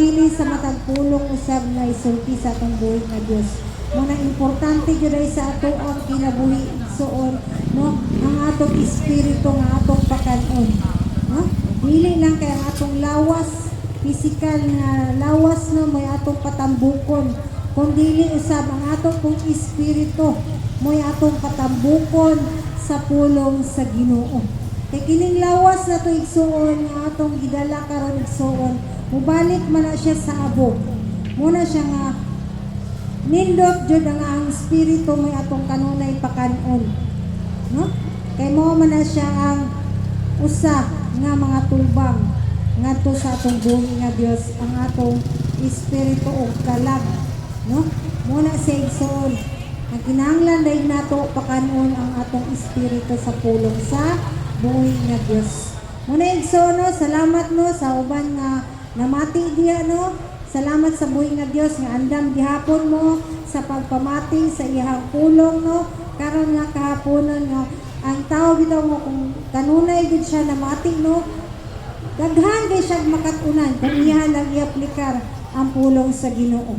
dili sa matag pulong usab na isulti sa atong buhi nga Dios. Muna importante gyud ay sa ato ang kinabuhi igsoon, no? Ang atong espiritu nga atong pakanon, no? Dili lang kay ang atong lawas, physical nga lawas, no, may atong patambukon, kung dili usab ang atong pong espiritu may atong patambukon sa pulong sa Ginoo. Kay kining lawas na to igsuon nga atong gidala karon igsuon, mubalik man na siya sa abo. Muna siya nga nindot jud ang espiritu may atong kanunay pakanon, no? Kay mo man na siya ang usa nga mga tubang ngadto sa atong buhi nga Dios, ang atong espiritu o kalag, no? Muna sa igsuon ang kinahanglan dahil nato pakanon ang atong espiritu sa pulong sa buhi nga Dios. Muna igsuon, no? Salamat, no, sa uban nga namati diya, no? Salamat sa buhi nga Dios nga andam gihapon mo sa pagpamati sa iyang pulong, no? Karon nga kahaponon nga ang tao bitaw mo kung kanunay gid siya namati, no? Daghan kay siya makatunan kung iya lang i-aplikar ang pulong sa Ginoo.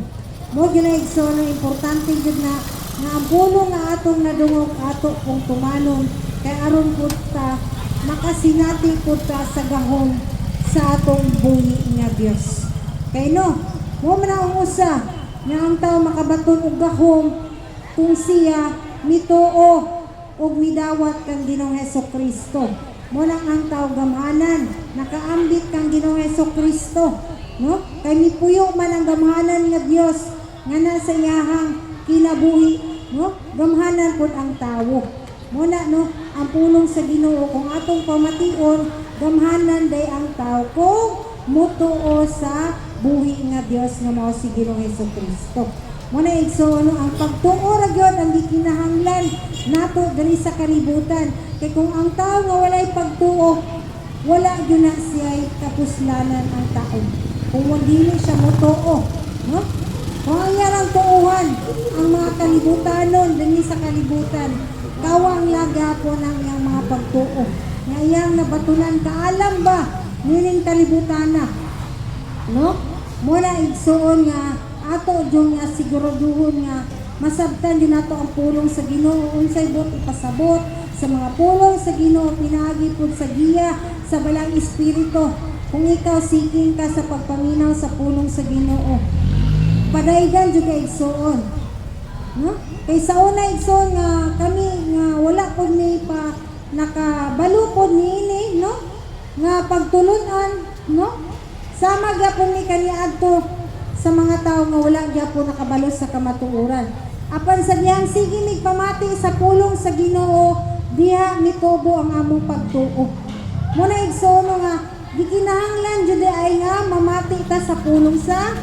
Mo gyud igsoon, importante gyud na ang pulong nga atong nadungog ato kung tumanon kay aron pud ta makasinati pud ta sa gahom sa atong buhi nga Dios. Kay no, mo man ang usa nga ang tao makabaton og gahom kung siya mituo og midawat kang Ginoong Hesukristo. Mo lang ang tao gamhanan, nakaambit kang Ginoong Hesukristo, no? Kay mipuyo man ang gamhanan nga Dios nga nasa iyahang kinabuhi, no? Gamhanan pud ang tawo. Muna, no, ang pulong sa Ginoo kung atong pamation, gamhanan day ang tao kung mutuo sa buhi nga Dios nga mao si Ginoong Hesukristo. Muna igsoon, no, ang pagtuo ra gyud ang gikinahanglan nato diri sa kalibutan. Kay kung ang tao nga walay pagtuo, wala gyud na siya kapuslanan ang tao. Kung dili siya mutuo, no? Kung ang yarang tuuhan ang mga kalibutanon diri sa kalibutan, kawang lagapon ang iyang mga pagtuo. Nga iyang nabatunan kaalam ba nining kalibutan na, no? Muna igsuon nga ato jung nga siguraduhon nga masabtan din nato ang pulong sa Ginoo, unsay bot ipasabot sa mga pulong sa Ginoo, pinagi pud sa giya sa balang espiritu. Kung ikaw seeking ka sa pagpaminaw sa pulong sa Ginoo, padaygan jud kay igsuon, no? Kay sa una igsoon nga kami nga wala pud ni pa nakabalo pud niini, no? Nga pagtulunan, no? Sama gyapon ni kaniadto sa mga tao nga wala gyapon nakabalo sa kamatuoran. Apan sa diyang sige migpamati sa pulong sa Ginoo, diha mitubo ang among pagtuo. Muna igsoon nga gikinahanglan jud ay nga mamati ta sa pulong sa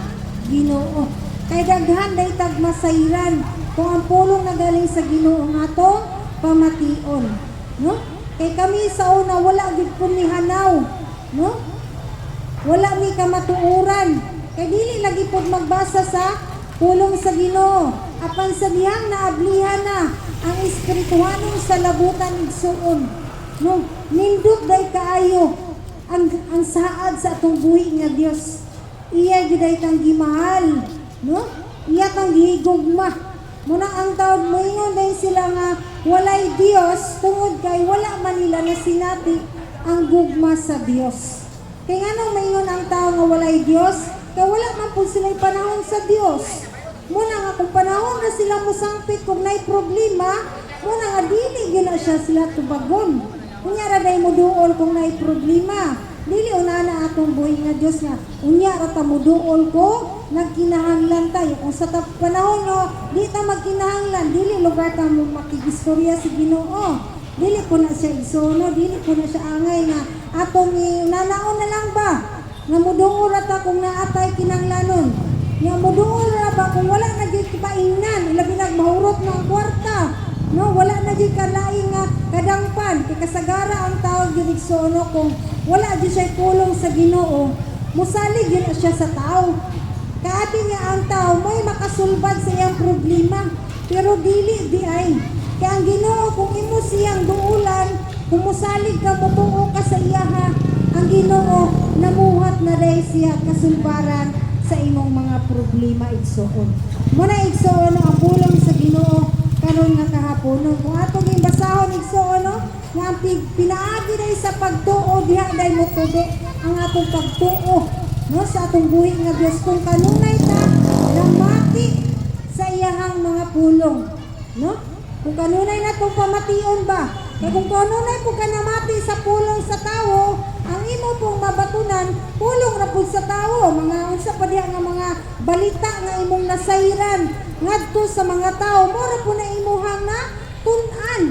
Ginoo. Kay daghan day tag masayran kung ang pulong nagaling sa Ginoo nga atong pamation, no? Kay kami sa una wala gid pud ni hanaw, no? Wala mi kamatuoran. Kay dili lagi pud magbasa sa pulong sa Ginoo. Apan sa diyang naablihan na ang espirituhanong sa labutan igsuon, no? Nindot day kaayo ang saad sa atong buhi nga Dios. Iya gid ay kang gimahal, no? Iya kang gihigugma. Muna ang taon moingon din sila nga walay Dios tungod kay wala man nila nasinati ang gugma sa Dios. Kay nganong moingon ang tao nga walay Dios? Kay wala man po sila'y panahon sa Dios. Muna nga kung panahon na sila musangpit kung na'y problema, muna nga dili gina siya sila tubagon. Unya ra day muduol kung na'y problema. Dili unana atong buhi nga Dios nga unya ra ta muduol ko nagkinahanglan tayo. Kung sa panahon no, di ta magkinahanglan, dili lugar ta mo makigistorya si Ginoo. Dili ko na siya igsono, dili ko na siya angay nga atong nanaon na lang ba nga muduol ra ta kung naatay kinahanglanon. Nga muduol ra ba kung wala na gyud paingnan, labi na mahurot na ang kwarta. No, wala na gyud kalaing nga kadangpan. Kay kasagara ang tawag gyud igsono kung wala gyud siya pulong sa Ginoo, musalig gyud siya sa tao. Kaati nga ang tao may makasulbad sa iyang problema, pero dili di ay. Kaya ang Ginoo kung imo siyang duulan, kung musalig ka mutuo ka sa iyaha, ang Ginoo namuhat na day siya kasulbaran sa imong mga problema igsoon. Muna igsoon ang pulong sa Ginoo karon nga kahapon. Kung atong gimbasahon igsoon nga ang pinaagi day sa pagtuo diha day motubo ang atong pagtuo sa atong buhi nga Dios kung kanunay ta namati sa iyahang mga pulong, kung kanunay natong pamation ba, kaya kung kanunay po ka namati sa pulong sa tao, ang imo pong mabatunan pulong ra pud sa tao, mga unsa pa diha nga mga balita nga imong nasayran ngadto sa mga tao, mora po na imuhang na tun-an.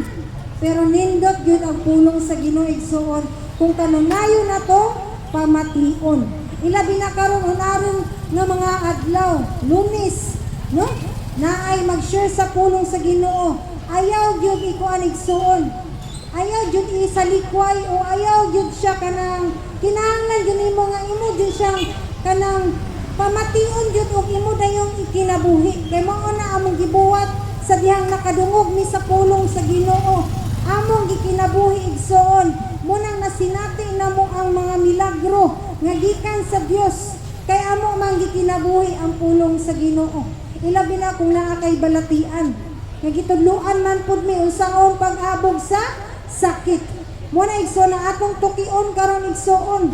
Pero nindot gyud ang pulong sa Ginoo igsoon kung kanunayon na to pamation. Ilabi na karon unaron nga mga adlaw, Lunes, na ay mag-share sa pulong sa Ginoo. Ayaw gyud ikuan igsoon. Ayaw gyud isalikway o ayaw gyud siya kanang kinahanglan gyud imo nga imo gyud siyang kanang pamation gyud og imo dayong ikinabuhi. Kay mao na among gibuhat sa dihang nakadungog ni sa pulong sa Ginoo. Among gikinabuhi igsoon, munang nasinati namo ang mga milagro nga gikan sa Dios. Kay amo man gikinabuhi ang pulong sa Ginoo. Ilabi na kung naa kay balatian. Nga gitudloan man pud mi unsaon pag-abog sa sakit. Muna igsoon ang atong tukion karon igsoon,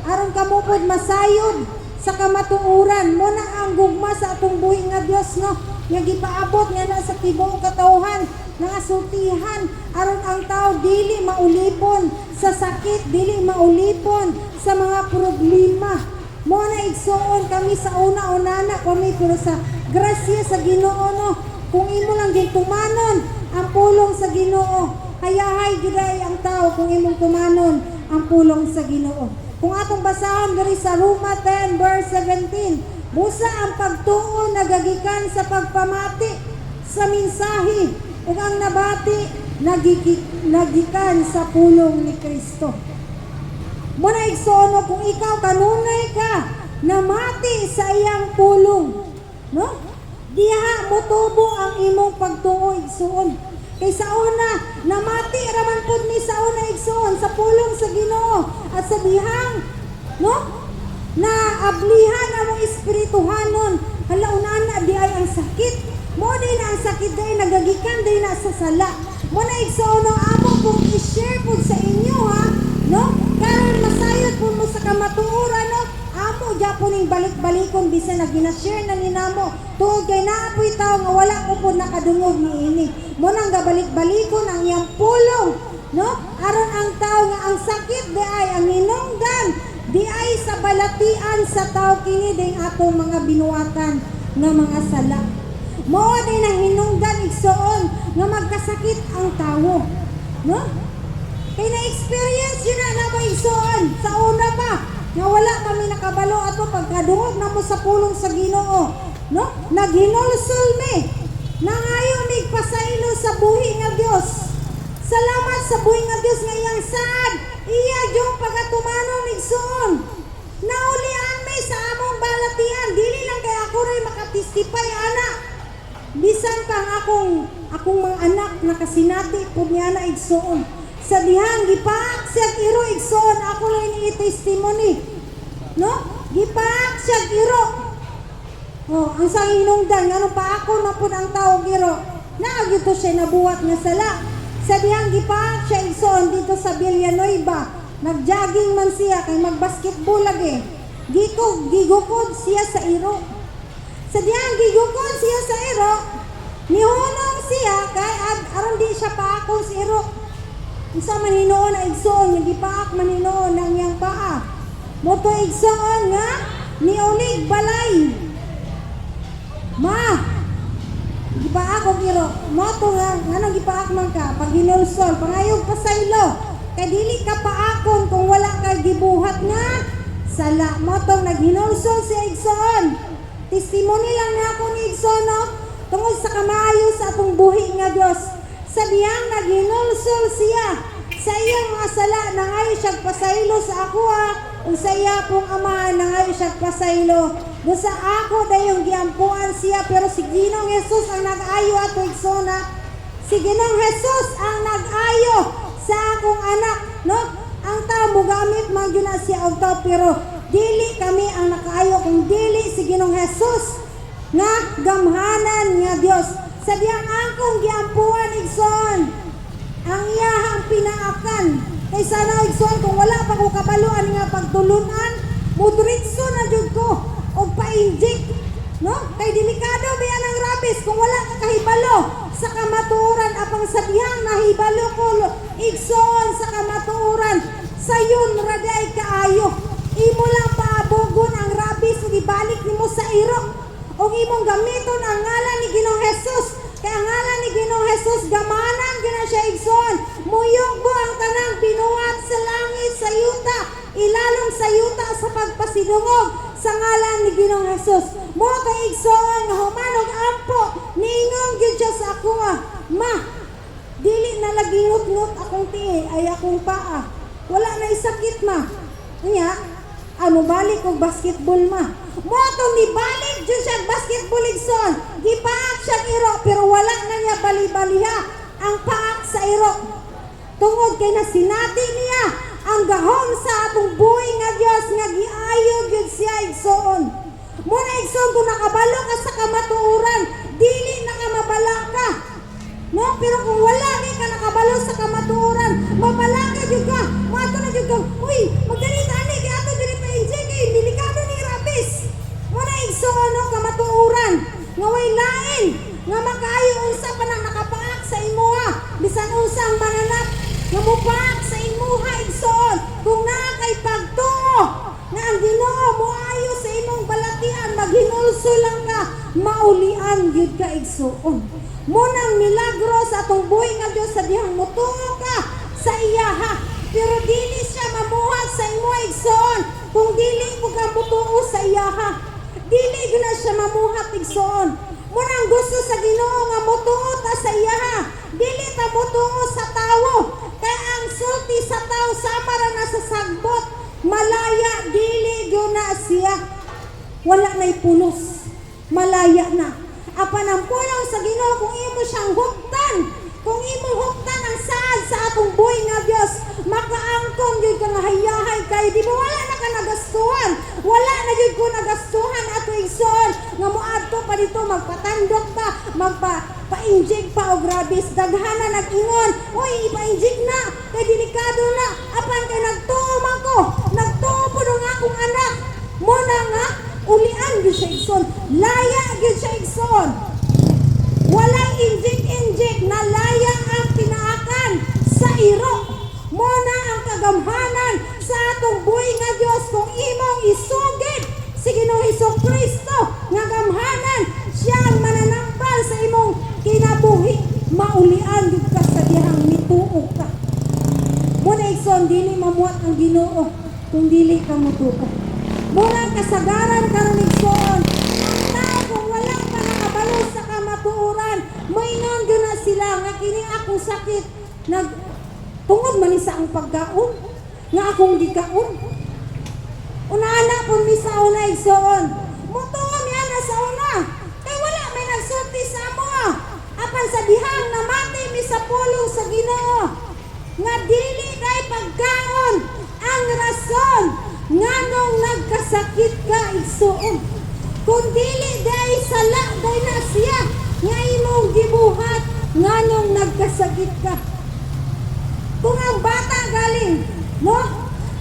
aron kamo pud masayod sa kamatuoran. Muna ang gugma sa atong buhi nga Dios nga gipaabot nga na sa tibuok katawhan nga sultihan aron ang tao dili maulipon sa sakit, dili maulipon sa mga problema. Muna igsoon kami sa una-unana kami pero sa grasya sa Ginoo kung imo lang gyud tumanon ang pulong sa Ginoo, hayahay gyud ang tao kung imong tumanon ang pulong sa Ginoo. Kung atong basahon diri sa Roma 10 verse 17, busa ang pagtuo nagagikan sa pagpamati sa mensahe ug ang nabati nagikan sa pulong ni Kristo. Muna igsoon kung ikaw kanunay ka namati sa iyang pulong, diha motubo ang imong pagtuo igsoon. Kay sa una namati raman pud ni sa una igsoon sa pulong sa Ginoo at sa dihang na ablihan among espirituhanon hala unana di ay ang sakit mo din ang sakit day nagagikan day na sa sala. Mo na igsoon amo kung i-share pud sa inyo karon masayod pud mo sa kamatuoran amo gyapon ning balik-balikon bisan na gina-share na ninamo tuod kay naapoy tawo nga wala ko pud nakadungog niini. Mo nang gabalik-balikon ang iyang pulong aron ang tawo nga ang sakit di ay ang hinungdan di ay sa balatian sa tao kini ding atong mga binuatan nga mga sala. Mao din ang hinungdan igsoon nga magkasakit ang tawo. Kay na-experience yun na mo igsoon sa una pa nga wala kami nakabalo ato pagkadungog na mo sa pulong sa Ginoo. Naghinulsol mi nangayo migpasaylo sa buhi nga Dios. Salamat sa buhi nga Dios nga iyang saad iya yung pagatumanon igsoon. Naulian mi sa among balatian dili lang kay ako ray makatestify ana. Bisan pang akong mga anak nakasinati pud niya na igsoon. Sa dihang gipaak siya iro igsoon ako lang ni testimony. Gipaak siya iro. Ang sang hinungdan ngano pa ako na pud ang tao iro. Naagito siya nabuhat nga sala. Sa dihang gipaak siya igsoon dito sa Villanueva. Nagjogging man siya kay magbasketball lagi. Gigukod siya sa iro. Sa diyang gigukod siya sa iro, nihunong siya kay aron di siya paakon sa iro. Isa maninoon na igsoon, nga gipaak maninoon ng iyang paa. Moto igsoon nga, niulig balay. Gipaak o iro. Moto nga, anong gipaak man ka, pag hinulsol, pangayog pasaylo. Kay dili ka paakon kung wala ka gibuhat nga, sala. Motong naghinulsol siya igsoon. Testimony lang nga ako ni igsoon, tungod sa kamayo sa atong buhi nga Dios. Sa diyang naghinulsol siya sa iyang mga sala nangayo siya pasaylo sa ako o sa iya pong ama nangayo siya pasaylo. Busa ako dayong giampuan siya pero si Ginoong Jesus ang nag-ayo ato igsoon. Si Ginoong Jesus ang nag-ayo sa akong anak, Ang tao mo gamit man yun na siya og tao pero Dili kami ang nakaayo kung dili si Ginoong Hesus nga gamhanan nga Dios. Sa diyang angkong giampuan igsoon ang iyahang pinaakan. Kay sana igsoon kung wala pa ko kabaluan nga pagtulunan, mudritso na jud ko og pa-inject, no? Kay delikado biyan ang rabies kung wala ka kahibalo sa kamatuoran apang sa diyang nahibalo ko igsoon sa kamatuoran sayon raday kaayo. Imo lang paabogon ang rabies ug ibalik nimo sa irok ug imong gamiton ang ngalan ni Ginoong Hesus. Kay ang ngalan ni Ginoong Hesus gamanan gina siya igsoon. Muyugbo ang tanang binuhat sa langit sa yuta, ilalom sa yuta sa pagpasidungog sa ngalan ni Ginoong Hesus. Mo kay igsoon nga humanog ampo niingon gyud siya sa ako ma, dili na lagingot-ngot akong tiil ay akong paa. Wala na isakit ma. Nya balik og basketball ma. Mo to ni balik jud siya basketball igsoon. Gipaak siya iro pero wala na niya bali-baliha ang paak sa iro. Tungod kay nasinati niya ang gahom sa atong buhi nga Dios nga giayo gyud siya igsoon. Mo na igsoon kung nakabalo ka sa kamatuoran, dili na ka mabala ka. No, pero kung wala ni ka nakabalo sa kamatuoran, mabala ka jud ka. Mo ato na jud ka. Uy, magdalita ani kay ato diri pa inject kay delikado ni rabies. Mo na igsoon no kamatuoran nga way lain nga makaayo unsa pa nang nakapaak sa imuha bisan unsang mananap nga mopaak sa imuha igsoon kung naa kay pagtuo nga ang Ginoo moayo sa imong balatian maghinulso lang ka maulian gyud ka igsoon. Mo nang milagro sa atong buhi nga Dios sa dihang motuo ka sa iyaha pero dili siya mamuhat sa imuha igsoon kung dili mo ka motuo sa iyaha. Dili gina siya mamuhat igsoon. Mo nang gusto sa Ginoo nga motuo ta sa iyaha, dili ta motuo sa tawo. Kay ang sulti sa tawo sama ra na sa sagbot, malaya dili gyud siya. Wala na'y pulos. Malaya na. Apan ang pulong sa Ginoo kung imo siyang huktan, kung imo huktan ang saad sa atong buhi nga Dios, makaangkon gyud ka nga hayahay kay di ba wala na ka nagastuhan. Wala na gyud ko nagastuhan ato igsoon nga moadto pa dito magpatandok pa, magpa-inject pa og rabies. Daghana nag-ingon, "Oy, ipa-inject na kay delikado na." Apan kay nagtuo man ko, nagtuo pud ang akong anak. Mo na nga ulian gyud siya igsoon. Laya gyud siya igsoon. Walang inject na laya ang pinaakan sa iro. Mo na ang kagamhanan sa atong buhi nga Dios kung imong isugid si Ginoong Hesukristo nga gamhanan siya ang mananambal sa imong kinabuhi. Maulian gyud ka sa dihang mituo ka. Mo na igsoon dili mamuhat ang Ginoo kung dili ka motuo. Mo na kasagaran karon igsoon. Ang tao kung wala pa nakabalo sa kamatuoran, maingon gyud na sila nga kini akong sakit tungod man ni sa ang pagkaon nga akong gikaon. Una-ana po mi sa una igsoon. Mutuo mi ana sa una. Kay wala may nagsulti sa amo. Apan sa dihang namati mi sa pulong sa Ginoo. Nga dili kay pagkaon ang rason nganong nagkasakit ka igsoon. Kung dili day sala day na siya nga imong gibuhat nganong nagkasakit ka. Kung ang bata galing, no?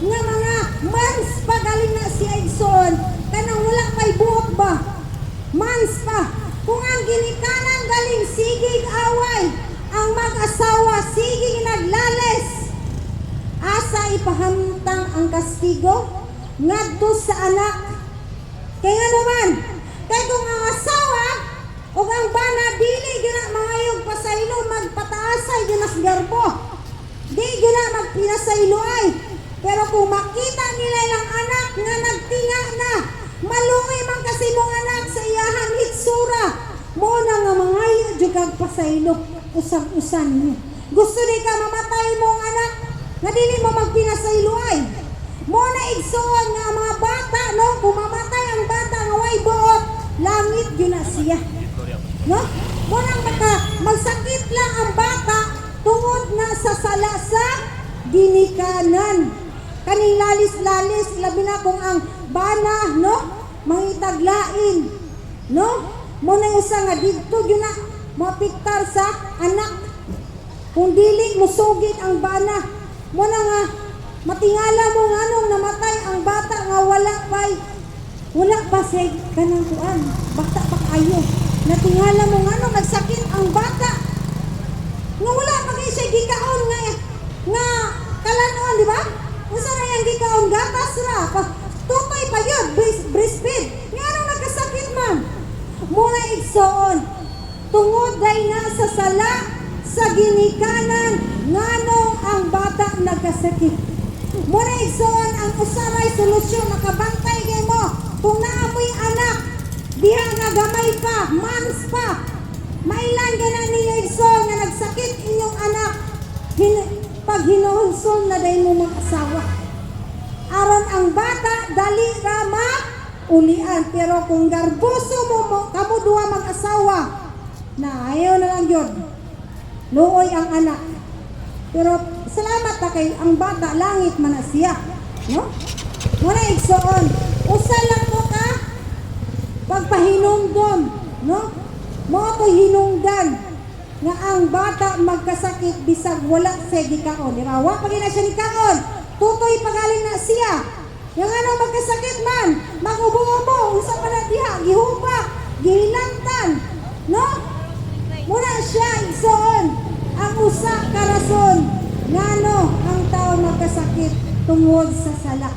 Nga mga months pa galing na siya igsoon, kanang wala pa'y buhok ba? Months pa. Kung ang ginikanan galing, sigig away. Ang mag-asawa, sigig naglales. Asa ipahamtang ang kastigo? Ngadto sa anak. Kaya naman, kaya kung ang asawa, o ang bana, dili gina mangayog pasaylo, magpataasay ginas garbo. Di gina magpinasaylo ay. Pero kung makita nila ilang anak nga nagtinga na, malungi man kasi mong anak sa iyahan hitsura, mo na nga mangayo jud kag pasaylo, usag-usan niyo. Gusto di ka mamatay mong anak, nga dili mo magpinasaylo ay. Mo na igsoon nga mga bata, no? Kung mamatay ang bata nga way buot, langit yun na siya. No? Mo nang magsakit lang ang bata tungod na sa sala sa ginikanan. Kaning lalis-lalis, labi na kung ang bana, no? Mangitaglain, no? Muna usa nga dito yun na mapiktar sa anak. Kung dili musugid ang bana, muna nga matingala mo nga nung namatay ang bata nga wala pa siya kanang kuan, bata pa kayo. Natingala mo nga nung nagsakit ang bata. Nga wala pa kayo siya gikaon nga kalanon, di ba? Usa na yung gikaon gatas ra. Tutoy pa yun, breastfeed. Nga nung nagkasakit man. Muna igsoon, tungod day na sa sala sa ginikanan nganong ang bata nagkasakit. Muna igsoon ang usaray solusyon nakabantay kay mo kung naamoy anak diha nga gamay pa, months pa. Mailan ka na niyo igsoon nga nagsakit inyong anak. Pag hinuhulson na day mo mga asawa. Aron ang bata dali ra ulian, pero kung garbuso mo kamo duha mag-asawa na ayaw na lang yun, luoy ang anak. Pero salamat ta kay ang bata langit man na siya, no? Muna igsoon, usa lang mo ka pagpahinungdon, no? Mo ko hinungdan nga ang bata magkasakit bisag wala sa gikaon. Di ba? Wa pa gina siya ni kaon. Tutoy pagaling na siya. Yung ano magkasakit man, mag-ubo-ubo, usa pa na diha, gihubak, gihilantan, no? Muna siya igsoon ang usa ka rason ngano ang tao magkasakit tungod sa sala.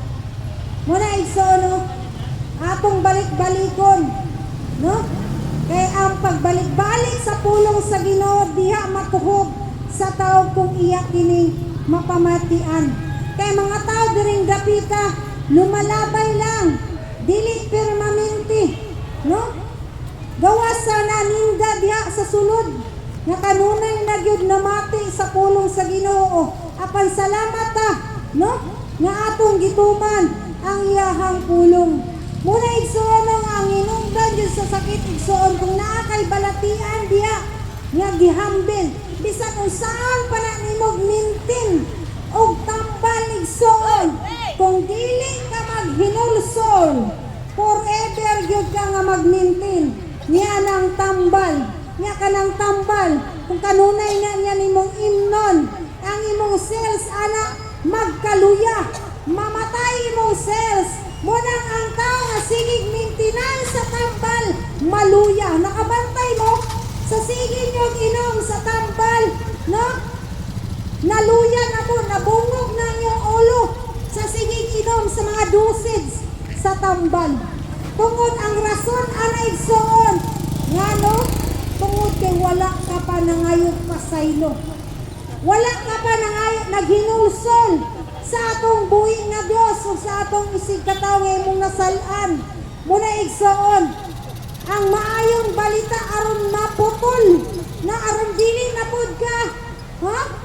Muna igsoon, no? Atong balik-balikon, no? Kay ang pagbalik-balik sa pulong sa Ginoo diha matuhog sa tao kung iya kining mapamatian. Kay mga tao diring dapita lumalabay lang, dili permanente, no? Gawas sana ninda diha sa sulod nga kanunay na gyud namati sa pulong sa Ginoo. Apan salamat ta, no? Nga atong gituman ang iyahang pulong. Muna igsoon ang inungdan dyan sa sakit igsoon kung naa kay balatian diya nga gihambil bisan usaon pa na nimog mintin og tambal igsoon kung dili ka maghinulsol forever gyud ka nga magmintin niya ng tambal niya ka ng tambal kung kanunay na niya nimong imnon ang imong cells ana magkaluya mamatay imong cells. Munang ang tao nga sigig mintinan sa tambal, maluya. Nakabantay mo sa sigig niyong inom sa tambal, no? Naluya na mo, nabungog na yung ulo sa sigig inom sa mga dosage sa tambal. Tungod ang rason ana igsoon, nga no? Tungod kay wala ka pa nangayot pasaylo. Wala ka pa nangayot naghinulsol sa atong buhi nga Dios o sa atong isig kataway mong nasalan. Muna igsoon ang maayong balita aron maputol na aron dili na pud ka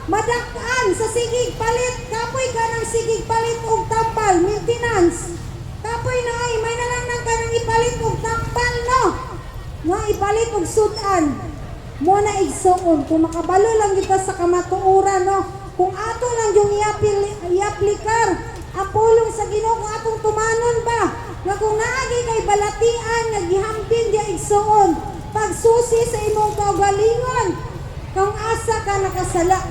madak-an sa sigig palit kapoy ka ng sigig palit og tambal maintenance kapoy na ay may nalang ka nang ipalit og tambal, no? Nga ipalit og sudan. Muna igsoon kung makabalo lang kita sa kamatuoran, no? Kung ato lang yung i-aplikar ang pulong sa Ginoo, kung atong tumanon ba nga kung naagi kay balatian nga gihampin dia igsoon pagsusi sa imong kaugalingon kung asa ka nakasala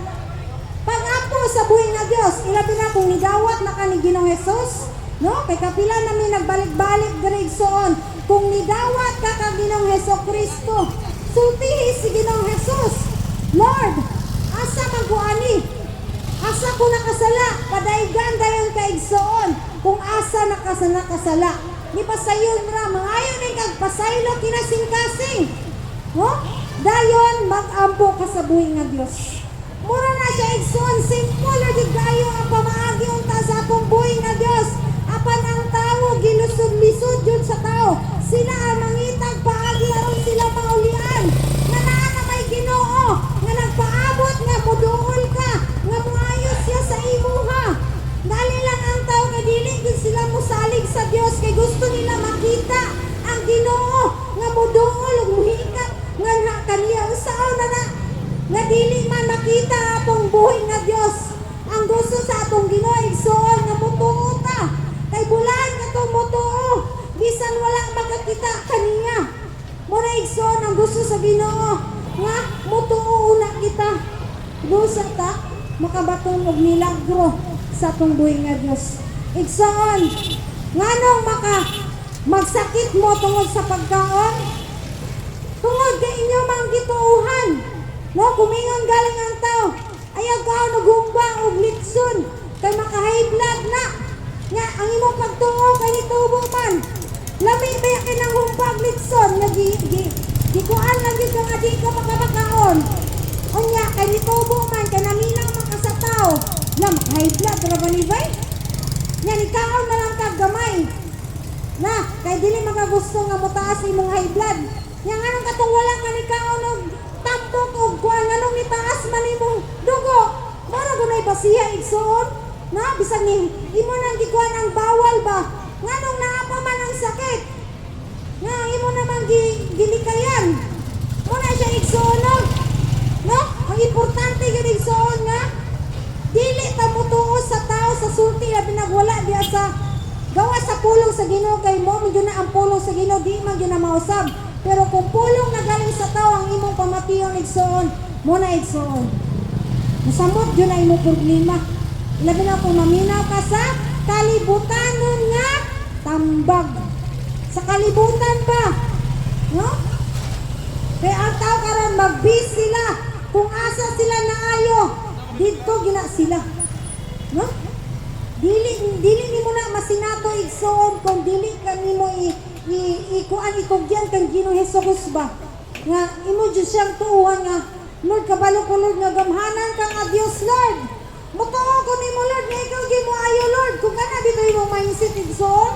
pag-apo sa buhi nga Dios ilabi na kung nidawat na ka ni Ginoong Hesus, no? Kay kapila namin nagbalik-balik diri igsoon kung nidawat ka kag Ginoong Hesukristo sultihi si Ginoong Hesus, Lord asa magkuani asa ko nakasala, padaygan dayon ka igsoon kung asa nakasala. Di pa sayon ra, mangayon ng kagpasaylo kinasing-kasing. No? Dayon, mag-ampo ka sa buhi nga Diyos. Mura na siya igsoon, simple di kayo ang pamaagi unta sa atong buhi nga Diyos. Apan ang tao, gilusod-lisod yun sa tao. Sila ang mangitag paagi aron sila maulian. Nga naa na may Ginoo, nga nagpaabot nga muduol ka, nga muayos siya sa imuha. Dali lang ang tao nga dili gid sila musalig sa Dios kay gusto nila makita ang Ginoo nga muduol ug muhikat nga kaniya usaon na nga dili man makita atong buhi nga Dios. Ang gusto sa atong Ginoo igsoon nga mutuo ta kay bulan nga to mutuo igsoon ang gusto sa Ginoo nga mutuo una kita. Dusa ta makabaton og milagro sa atong buhi nga Dios. Igsoon, nganong magsakit mo tungod sa pagkaon? Tungod kay inyo mang gituuhan. No, kumingon galing ang tao. Ayaw ka nagumba og litson kay maka-high blood na. Nga ang imong pagtuo kay nitubo man. Lami ba kinang humpag litson nga gikuan lang gyud nga di ka makabakaon. Unya kay nitubo man kay naminaw man ka sa tao. Na maka-high blood ra ba ni bay? Nya nikaon na lang kag gamay. Na kay dili magagusto nga motaas imong high blood. Nya nganong katong wala ka nikaon og tampok og kuan nganong itaas man imong dugo. Mara gunay basiya igsoon. Na bisag ni imo nang gikuan ang bawal ba? Nganong naa pa man ang sakit? Nga imo naman gilikayan. Muna siya igsoon no? Ang importante gyud igsoon nga dili ta mutuo sa tao sa sulti na pinagwala diya sa gawa sa pulong sa Ginoo kay mo medyo na ang pulong sa Ginoo di man gyud na mausab. Pero kung pulong na galing sa tao ang imong pamatiyon igsoon, mo na igsoon. Musamot yun na imong problema. Ilabi na kung maminaw ka sa kalibutan nun nga tambag. Sa kalibutan ba? No? Kaya ang tao karon mag-bis sila. Kung asa sila naayo, dito gina sila. No? Dili ni mo na masinato igsoon kung dili ka nimo ikuan ikugyan kang Ginoong Hesus ba nga imo jud siyang tuuhan nga Lord kabalo ko Lord nga gamhanan kang a Dios Lord mutuo ko nimo Lord nga ikaw gi mo ayo Lord kung kana bitoy mo mindset igsoon